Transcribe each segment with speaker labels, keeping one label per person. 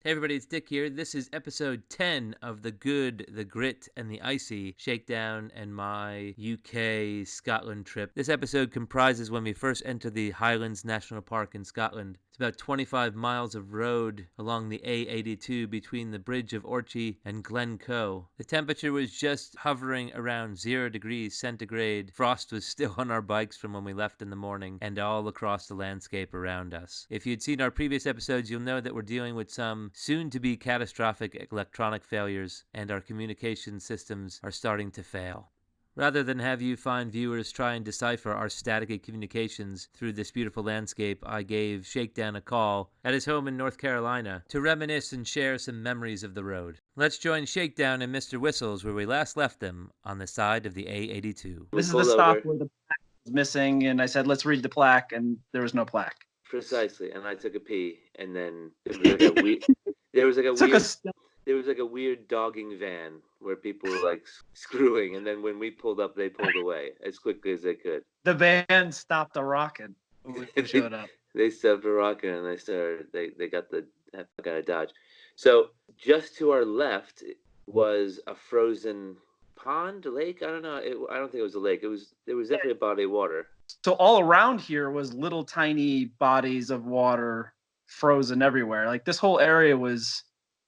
Speaker 1: Hey everybody, it's Dick here. This is episode 10 of The Good, The Grit, and The Icy, Shakedown and my UK Scotland trip. This episode comprises when we first entered the Highlands National Park in Scotland. It's about 25 miles of road along the A82 between the bridge of Orchestra and Glencoe. The temperature was just hovering around 0 degrees centigrade. Frost was still on our bikes from when we left in the morning and all across the landscape around us. If you'd seen our previous episodes, you'll know that we're dealing with some soon-to-be catastrophic electronic failures, and our communication systems are starting to fail. Rather than have you fine viewers try and decipher our staticky communications through this beautiful landscape, I gave Shakedown a call at his home in North Carolina to reminisce and share some memories of the road. Let's join Shakedown and Mr. Whistles where we last left them on the side of the A82.
Speaker 2: This is the stop where the plaque was missing, and I said, let's read the plaque, and there was no plaque.
Speaker 1: Precisely, and I took a pee, and then there was like a weird dogging van where people were like screwing, and then when we pulled up, they pulled away as quickly as they could.
Speaker 2: The van stopped a rockin' when we showed up.
Speaker 1: They stopped a rockin' and they got the heck out of Dodge. So just to our left was a frozen pond, lake. I don't know. I don't think it was a lake. There was definitely a body of water.
Speaker 2: So all around here was little tiny bodies of water frozen everywhere. Like this whole area was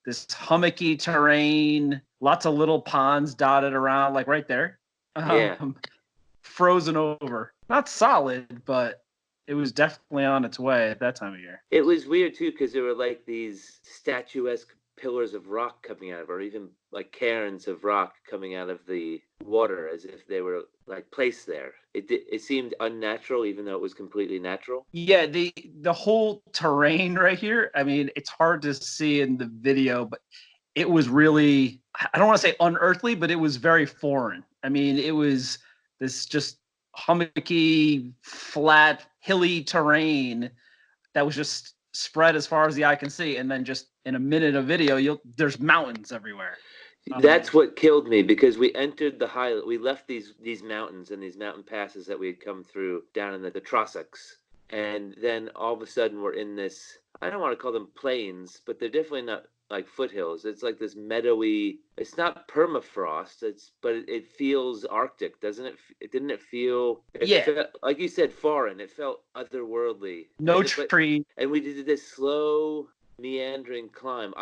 Speaker 2: this hummocky terrain, lots of little ponds dotted around, like right there. Frozen over. Not solid, but it was definitely on its way at that time of year.
Speaker 1: It was weird too, because there were like these statuesque pillars of rock coming out of it, or even like cairns of rock coming out of the water as if they were like placed there. It seemed unnatural, even though it was completely natural.
Speaker 2: Yeah, the whole terrain right here, I mean, it's hard to see in the video, but it was really, I don't want to say unearthly, but it was very foreign. I mean, it was this just hummocky, flat, hilly terrain that was just spread as far as the eye can see, and then just in a minute of video, there's mountains everywhere.
Speaker 1: That's what killed me, because we entered the Highlands. We left these mountains and these mountain passes that we had come through down in the Trossachs, and then all of a sudden we're in this. I don't want to call them plains, but they're definitely not like foothills. It's like this meadowy. It's not permafrost. But it feels Arctic, doesn't it? Didn't it feel?
Speaker 2: Yeah.
Speaker 1: Felt, like you said, foreign. It felt otherworldly.
Speaker 2: No tree.
Speaker 1: And we did this slow, meandering climb.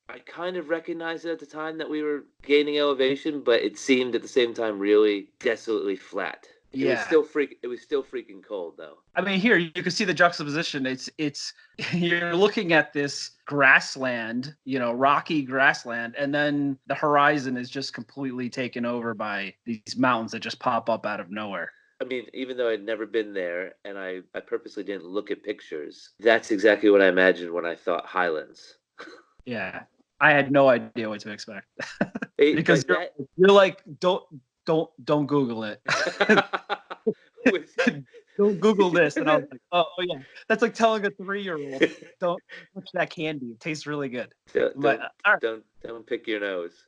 Speaker 1: I kind of recognized it at the time that we were gaining elevation, but it seemed at the same time really desolately flat. It was still freaking cold though.
Speaker 2: I mean, here you can see the juxtaposition. It's you're looking at this grassland, rocky grassland, and then the horizon is just completely taken over by these mountains that just pop up out of nowhere.
Speaker 1: I mean, even though I'd never been there and I purposely didn't look at pictures, that's exactly what I imagined when I thought Highlands.
Speaker 2: Yeah. I had no idea what to expect. Because you're like, don't Google it. Don't Google this. And I was like, oh yeah. That's like telling a 3-year-old, don't touch that candy. It tastes really good.
Speaker 1: Don't pick your nose.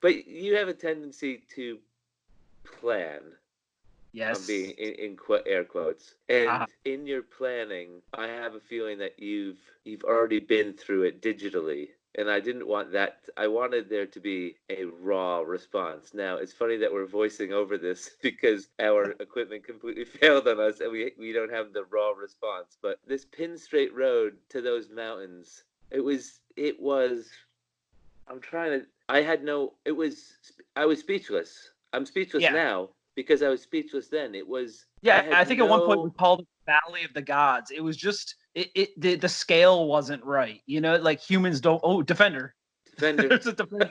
Speaker 1: But you have a tendency to plan.
Speaker 2: Yes.
Speaker 1: I'm being in air quotes. And in your planning, I have a feeling that you've already been through it digitally. And I didn't want that. I wanted there to be a raw response. Now, it's funny that we're voicing over this because our equipment completely failed on us and we don't have the raw response. But this pin straight road to those mountains, I was speechless. I'm speechless now because I was speechless then. It was.
Speaker 2: Yeah, I think at one point we called it Valley of the Gods. It was just the scale wasn't right. Like humans don't. Oh, Defender.
Speaker 1: There's a Defender.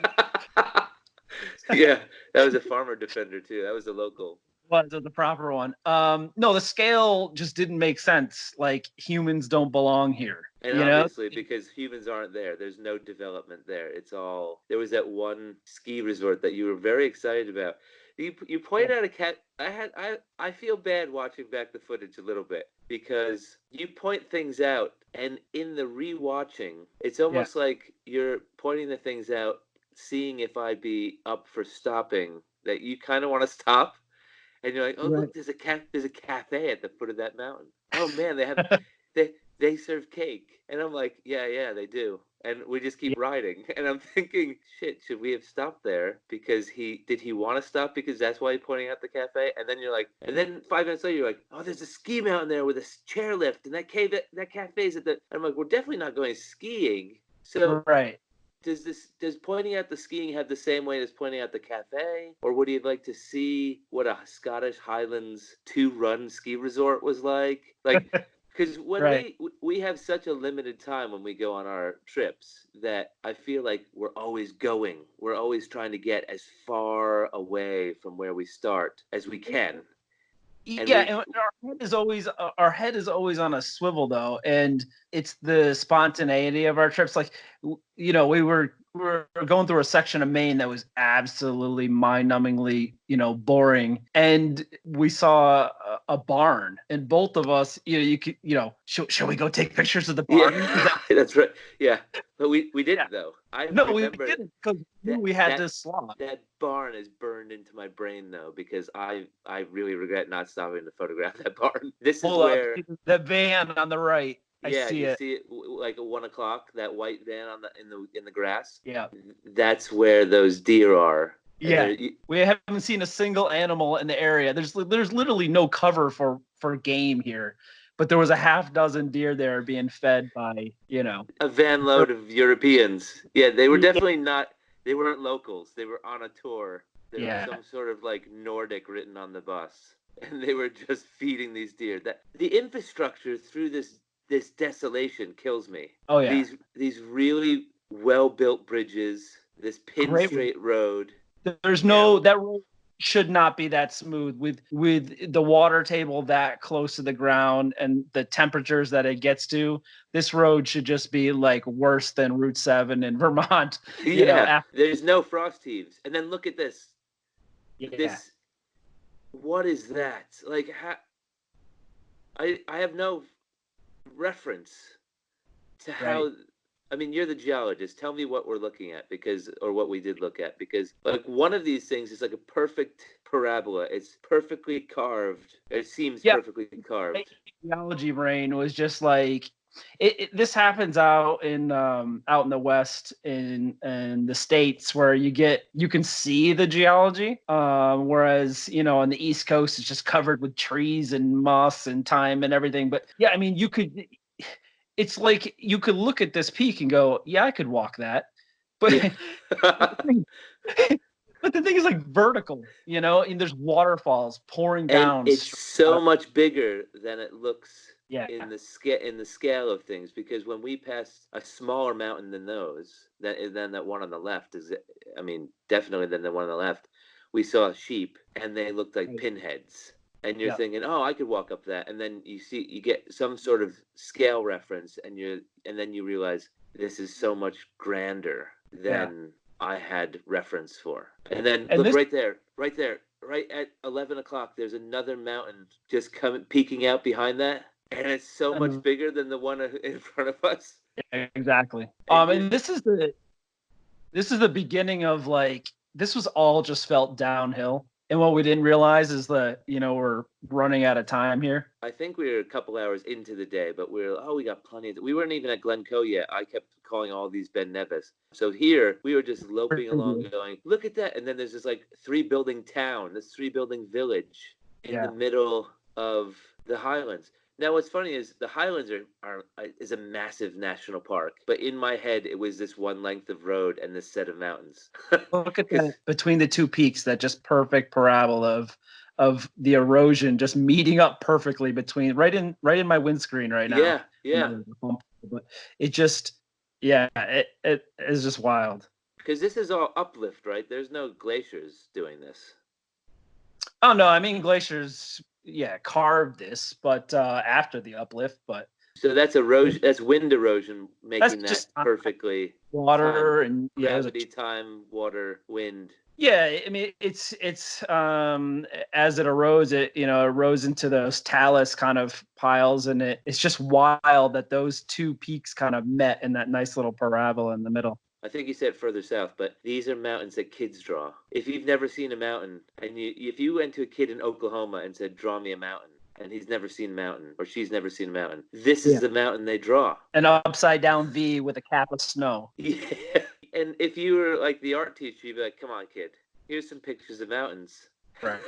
Speaker 1: Yeah, that was a farmer Defender too. That was a local.
Speaker 2: Was the proper one. No, the scale just didn't make sense. Like humans don't belong here.
Speaker 1: And obviously, because humans aren't there, there's no development there. It's all. There was that one ski resort that you were very excited about. You pointed out a cat. I feel bad watching back the footage a little bit because you point things out, and in the rewatching, it's almost like you're pointing the things out, seeing if I'd be up for stopping. That you kind of want to stop, and you're like, oh look, there's a cafe at the foot of that mountain. Oh man, they serve cake, and I'm like, yeah, they do. And we just keep
Speaker 2: Yeah.
Speaker 1: riding. And I'm thinking, shit, should we have stopped there? Because did he want to stop because that's why he's pointing out the cafe? And then you're like, and then 5 minutes later, you're like, oh, there's a ski mountain there with a chairlift, and that cafe's at the. And I'm like, we're definitely not going skiing. So
Speaker 2: Right.
Speaker 1: does pointing out the skiing have the same weight as pointing out the cafe, or would you like to see what a Scottish Highlands 2-run ski resort was like? Like, because when
Speaker 2: Right.
Speaker 1: we have such a limited time when we go on our trips that I feel like we're always trying to get as far away from where we start as we can. And
Speaker 2: Yeah, and our head is always on a swivel though, and it's the spontaneity of our trips. Like, we were going through a section of Maine that was absolutely mind-numbingly, boring, and we saw a barn, and both of us, you could, shall we go take pictures of the barn?
Speaker 1: Yeah, that's right. Yeah, but we
Speaker 2: Yeah.
Speaker 1: didn't though. I
Speaker 2: No, we
Speaker 1: remember
Speaker 2: didn't, because
Speaker 1: that
Speaker 2: we had
Speaker 1: that
Speaker 2: to slot.
Speaker 1: that barn is burned into my brain though, because I really regret not stopping to photograph that barn. This is
Speaker 2: Hold up,
Speaker 1: where,
Speaker 2: the van on the right. I
Speaker 1: yeah,
Speaker 2: see
Speaker 1: you
Speaker 2: it.
Speaker 1: see it like at 1 o'clock, that white van in the grass.
Speaker 2: Yeah.
Speaker 1: That's where those deer are. And
Speaker 2: Yeah, we haven't seen a single animal in the area. There's literally no cover for game here, but there was a half dozen deer there being fed by,
Speaker 1: a van load of Europeans. Yeah, they were
Speaker 2: Yeah.
Speaker 1: definitely not. They weren't locals. They were on a tour. There was
Speaker 2: Yeah.
Speaker 1: some sort of like Nordic written on the bus, and they were just feeding these deer. That the infrastructure through this desolation kills me.
Speaker 2: Oh yeah.
Speaker 1: These really well built bridges. This pin
Speaker 2: Great.
Speaker 1: straight road.
Speaker 2: There's
Speaker 1: You know,
Speaker 2: that road should not be that smooth with the water table that close to the ground and the temperatures that it gets to. This road should just be like worse than Route 7 in Vermont.
Speaker 1: yeah. There's no frost heaves, and then look at this.
Speaker 2: Yeah.
Speaker 1: This. What is that? Like, I have no reference to how.
Speaker 2: Right.
Speaker 1: I mean, you're the geologist. Tell me what we're looking at, or what we did look at, because like one of these things is like a perfect parabola. It's perfectly carved. It seems
Speaker 2: Yeah.
Speaker 1: perfectly carved.
Speaker 2: Geology brain was just like this happens out in the West in the States, where you can see the geology, whereas on the East Coast it's just covered with trees and moss and thyme and everything. But yeah, I mean, it's like you could look at this peak and go, yeah, I could walk that, but
Speaker 1: Yeah.
Speaker 2: but the thing is like vertical, and there's waterfalls pouring
Speaker 1: And
Speaker 2: down.
Speaker 1: it's so much bigger than it looks
Speaker 2: Yeah.
Speaker 1: in the scale of things, because when we passed a smaller mountain than that one on the left is, I mean, definitely than the one on the left, we saw sheep and they looked like pinheads, and you're thinking, oh, I could walk up that, and then you get some sort of scale reference, and then you realize this is so much grander than I had reference for. And then look right there, right at 11 o'clock, there's another mountain just peeking out behind that, and it's so much bigger than the one in front of us.
Speaker 2: Exactly. And this is the beginning of, like, this was all just felt downhill. And what we didn't realize is that, we're running out of time here.
Speaker 1: I think we were a couple hours into the day, but we got plenty we weren't even at Glencoe yet. I kept calling all these Ben Nevis. So here we were just loping along going, look at that. And then there's this like 3-building town, this 3-building village in the middle of the Highlands. Now, what's funny is the Highlands is a massive national park, but in my head, it was this one length of road and this set of mountains.
Speaker 2: Look at that between the two peaks, that just perfect parabola of the erosion just meeting up perfectly between right in my windscreen right now.
Speaker 1: Yeah.
Speaker 2: But it just, it is just wild.
Speaker 1: Because this is all uplift, right? There's no glaciers doing this.
Speaker 2: Oh no, I mean glaciers, carved this, but after the uplift. But
Speaker 1: so that's erosion. That's wind erosion making that
Speaker 2: just
Speaker 1: perfectly.
Speaker 2: Water and
Speaker 1: gravity, time, water, wind.
Speaker 2: Yeah, I mean it's as it erodes, it erodes into those talus kind of piles, and it's just wild that those two peaks kind of met in that nice little parabola in the middle.
Speaker 1: I think you said further south, but these are mountains that kids draw. If you've never seen a mountain, and if you went to a kid in Oklahoma and said, draw me a mountain, and he's never seen a mountain, or she's never seen a mountain. This is
Speaker 2: Yeah.
Speaker 1: the mountain they draw.
Speaker 2: An upside down V with a cap of snow.
Speaker 1: Yeah. And if you were like the art teacher, you'd be like, come on, kid, here's some pictures of mountains.
Speaker 2: Right.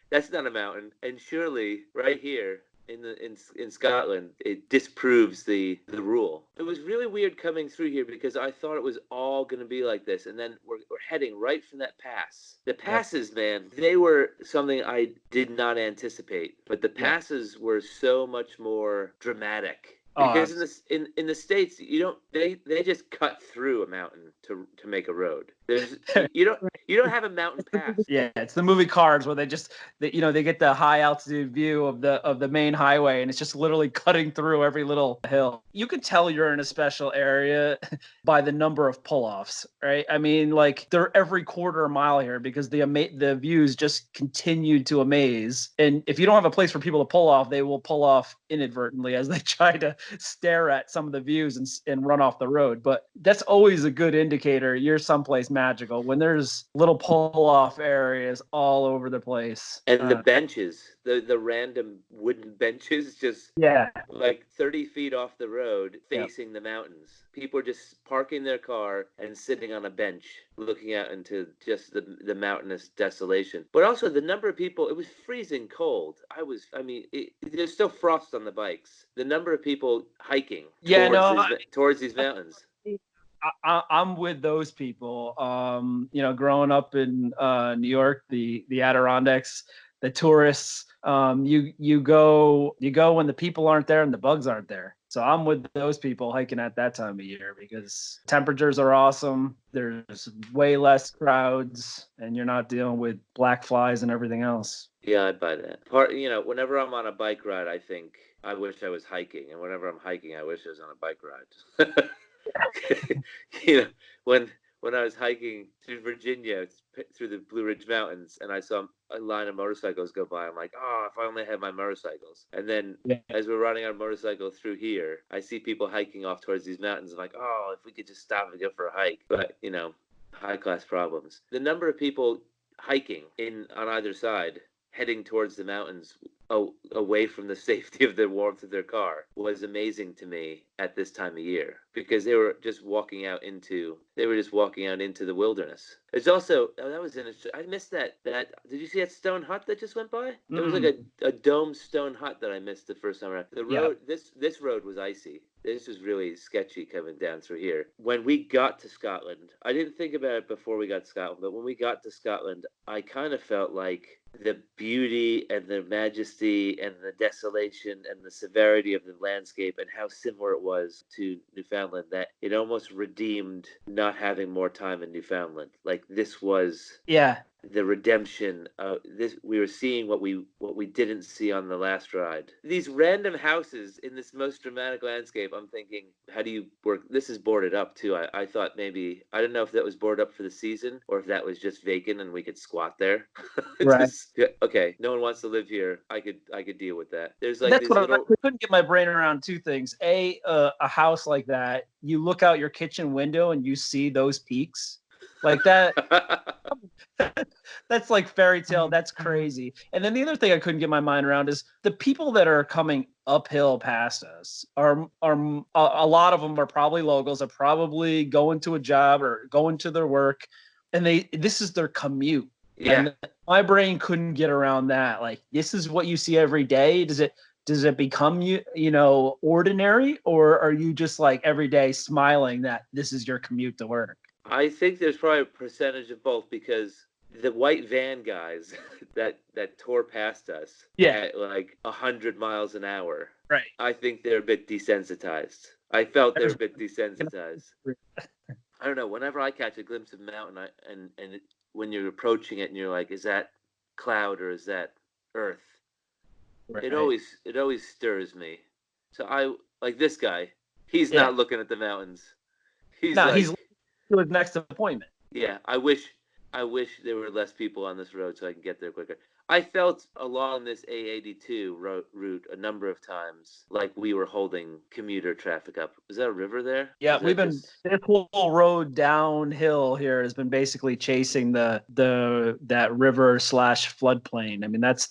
Speaker 1: That's not a mountain. And surely right here in Scotland, it disproves the rule. It was really weird coming through here because I thought it was all going to be like this. And then we're heading right from that pass. The passes, man, they were something I did not anticipate. But the passes were so much more dramatic. Because in the States, you don't they just cut through a mountain to make a road. There's you don't have a mountain pass.
Speaker 2: Yeah, it's the movie Cars where they get the high altitude view of the main highway, and it's just literally cutting through every little hill. You could tell you're in a special area by the number of pull-offs, right? I mean, like they're every quarter mile here because the views just continue to amaze. And if you don't have a place for people to pull off, they will pull off inadvertently as they try to stare at some of the views and run off the road. But that's always a good indicator you're someplace magical when there's little pull-off areas all over the place.
Speaker 1: And the benches, the random wooden benches, just like 30 feet off the road facing the mountains. People are just parking their car and sitting on a bench looking out into just the mountainous desolation. But also the number of people, it was freezing cold. There's still frost on the bikes. The number of people hiking towards these mountains.
Speaker 2: I'm with those people. Growing up in New York, the Adirondacks, the tourists, you go when the people aren't there and the bugs aren't there. So I'm with those people hiking at that time of year because temperatures are awesome. There's way less crowds and you're not dealing with black flies and everything else.
Speaker 1: Yeah, I buy that. Whenever I'm on a bike ride, I think I wish I was hiking. And whenever I'm hiking, I wish I was on a bike ride. When I was hiking through Virginia through the Blue Ridge Mountains and I saw a line of motorcycles go by, I'm like, oh, if I only had my motorcycles. And then as we're riding our motorcycle through here, I see people hiking off towards these mountains. I'm like, oh, if we could just stop and go for a hike. But high class problems. The number of people hiking on either side heading towards the mountains away from the safety of the warmth of their car was amazing to me at this time of year because they were just walking out into the wilderness. It's also that was interesting. I missed that. Did you see that stone hut that just went by? Mm-hmm. It was like a domed stone hut that I missed the first time around. The road this road was icy. This was really sketchy coming down through here. When we got to Scotland, I didn't think about it before we got to Scotland, but when we got to Scotland, I kind of felt like the beauty and the majesty and the desolation and the severity of the landscape and how similar it was to Newfoundland that it almost redeemed not having more time in Newfoundland. Like this was the redemption of this. We were seeing what we didn't see on the last ride. These random houses in this most dramatic landscape. I'm thinking, how do you work? This is boarded up too. I thought maybe, I don't know if that was boarded up for the season or if that was just vacant and we could squat there.
Speaker 2: Right.
Speaker 1: Okay, no one wants to live here. I could deal with that. There's like
Speaker 2: that's what I couldn't get my brain around. Two things: a house like that, you look out your kitchen window and you see those peaks like that. That's like fairy tale. That's crazy. And then the other thing I couldn't get my mind around is the people that are coming uphill past us are a lot of them are probably locals, are probably going to a job or going to their work, and this is their commute. Yeah. And my brain couldn't get around that. Like, this is what you see every day. Does it become ordinary, or are you just like every day smiling that this is your commute to work?
Speaker 1: I think there's probably a percentage of both because the white van guys that tore past us at like 100 miles an hour.
Speaker 2: Right.
Speaker 1: I think they're a bit desensitized. I felt they're a bit desensitized. I don't know. Whenever I catch a glimpse of a mountain, when you're approaching it and you're like, is that cloud or is that earth? Right. It always stirs me. So I like this guy. He's not looking at the mountains. He's to
Speaker 2: his next appointment.
Speaker 1: Yeah, I wish there were less people on this road so I can get there quicker. I felt along this A82 route a number of times like we were holding commuter traffic up. Is that a river there?
Speaker 2: Yeah, this whole road downhill here has been basically chasing that river / floodplain. I mean, that's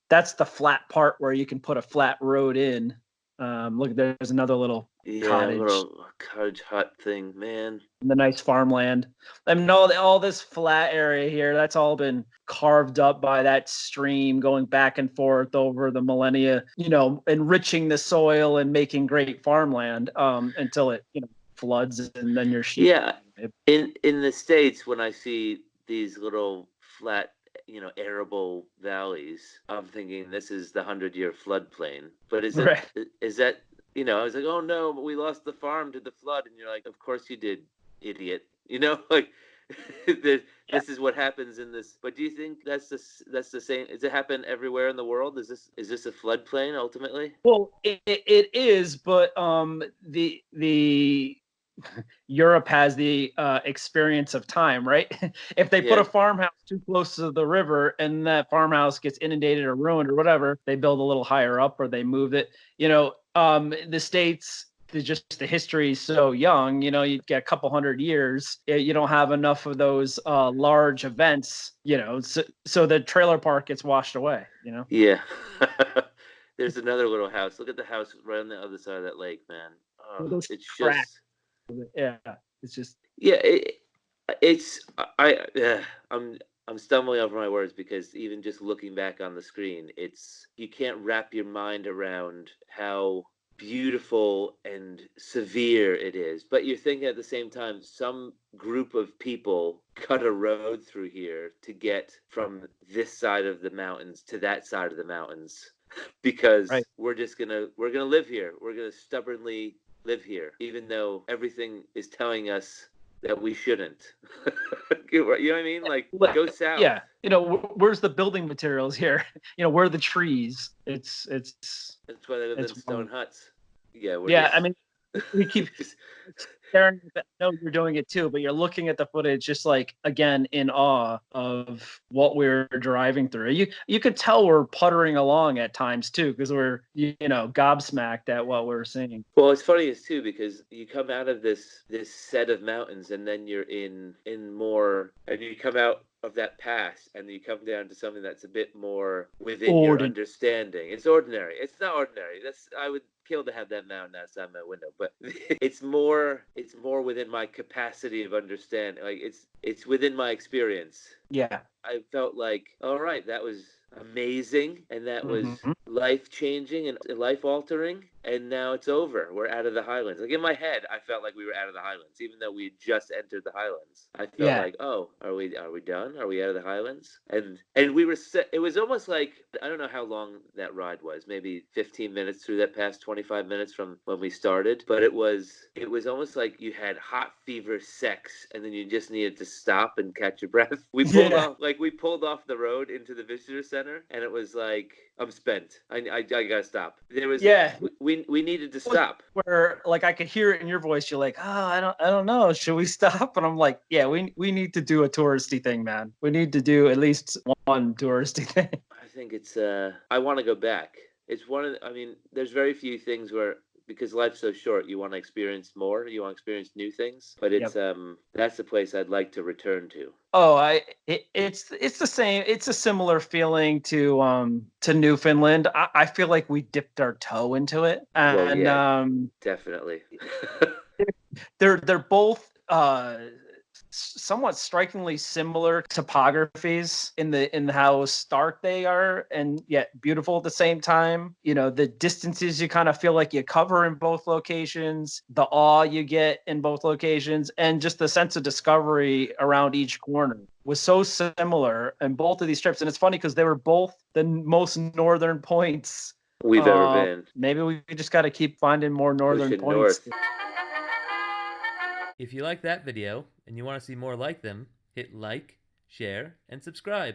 Speaker 2: that's the flat part where you can put a flat road in. Look, there's another little
Speaker 1: Yeah,
Speaker 2: cottage
Speaker 1: little cottage hut thing, man.
Speaker 2: in the nice farmland. I mean, all this flat area here, that's all been carved up by that stream going back and forth over the millennia, enriching the soil and making great farmland until it, floods and then your sheep.
Speaker 1: Yeah, in the States, when I see these little flat, arable valleys, I'm thinking this is the 100-year floodplain. But
Speaker 2: Right.
Speaker 1: is that, I was like, oh no, but we lost the farm to the flood, and you're like, of course you did, idiot. Like this,
Speaker 2: Yeah.
Speaker 1: this is what happens in this. But do you think that's the same? Does it happen everywhere in the world? Is this a floodplain ultimately?
Speaker 2: Well, it is, but the Europe has the experience of time, right? If they put
Speaker 1: Yeah,
Speaker 2: a farmhouse too close to the river and that farmhouse gets inundated or ruined or whatever, they build a little higher up or they move it. The States, just the history is so young, you get a couple hundred years, you don't have enough of those large events, so the trailer park gets washed away.
Speaker 1: yeah. There's another little house. Look at the house right on the other side of that lake, man. Oh,
Speaker 2: Those
Speaker 1: it's
Speaker 2: cracks.
Speaker 1: just
Speaker 2: Yeah, it's just
Speaker 1: yeah. It's I'm stumbling over my words because even just looking back on the screen, you can't wrap your mind around how beautiful and severe it is. But you're thinking at the same time, some group of people cut a road through here to get from this side of the mountains to that side of the mountains because
Speaker 2: right.
Speaker 1: we're gonna live here. We're gonna stubbornly live here, even though everything is telling us that we shouldn't. You know what I mean? Like, go south.
Speaker 2: Yeah, where's the building materials here? Where are the trees?
Speaker 1: That's why they live in
Speaker 2: It's
Speaker 1: stone huts. Yeah, we're
Speaker 2: yeah.
Speaker 1: just,
Speaker 2: I mean, we keep
Speaker 1: just
Speaker 2: staring at that. No, you're doing it too, but you're looking at the footage just like again in awe of what we're driving through. You could tell we're puttering along at times too because we're gobsmacked at what we're seeing.
Speaker 1: well, it's funny is too because you come out of this set of mountains and then you're in more, and you come out of that pass and you come down to something that's a bit more within your
Speaker 2: Ordinary.
Speaker 1: understanding. It's ordinary. It's not ordinary. I would kill to have that mountain outside my window, but it's more within my capacity of understanding. Like it's within my experience.
Speaker 2: Yeah.
Speaker 1: I felt like, all right, that was amazing and that was
Speaker 2: Hmm.
Speaker 1: life changing and life altering, and now it's over. We're out of the Highlands. Like in my head, I felt like we were out of the Highlands, even though we had just entered the Highlands. I felt
Speaker 2: Yeah.
Speaker 1: like, oh, are we done? Are we out of the Highlands? And we were. It was almost like, I don't know how long that ride was. Maybe 15 minutes through that past 25 minutes from when we started, but it was almost like you had hot fever sex, and then you just needed to stop and catch your breath.
Speaker 2: Yeah.
Speaker 1: We pulled off the road into the visitor center, and it was like, I'm spent. I gotta stop.
Speaker 2: Yeah.
Speaker 1: We needed to
Speaker 2: Was
Speaker 1: stop.
Speaker 2: where like I could hear it in your voice. You're like, oh, I don't know. Should we stop? And I'm like, yeah, we need to do a touristy thing, man. We need to do at least one touristy thing.
Speaker 1: I think it's I want to go back. It's one of I mean, there's very few things where, because life's so short, you want to experience more, you want to experience new things, but
Speaker 2: Yep.
Speaker 1: that's the place I'd like to return to.
Speaker 2: Oh, it's the same. It's a similar feeling to Newfoundland. I feel like we dipped our toe into it,
Speaker 1: Well,
Speaker 2: and
Speaker 1: yeah, definitely.
Speaker 2: they're both somewhat strikingly similar topographies in how stark they are and yet beautiful at the same time. The distances you kind of feel like you cover in both locations, the awe you get in both locations, and just the sense of discovery around each corner was so similar in both of these trips. And it's funny because they were both the most northern points.
Speaker 1: We've ever been.
Speaker 2: Maybe we just got to keep finding more northern
Speaker 1: Pushing
Speaker 2: points.
Speaker 1: north. If you like that video and you want to see more like them, hit like, share, and subscribe.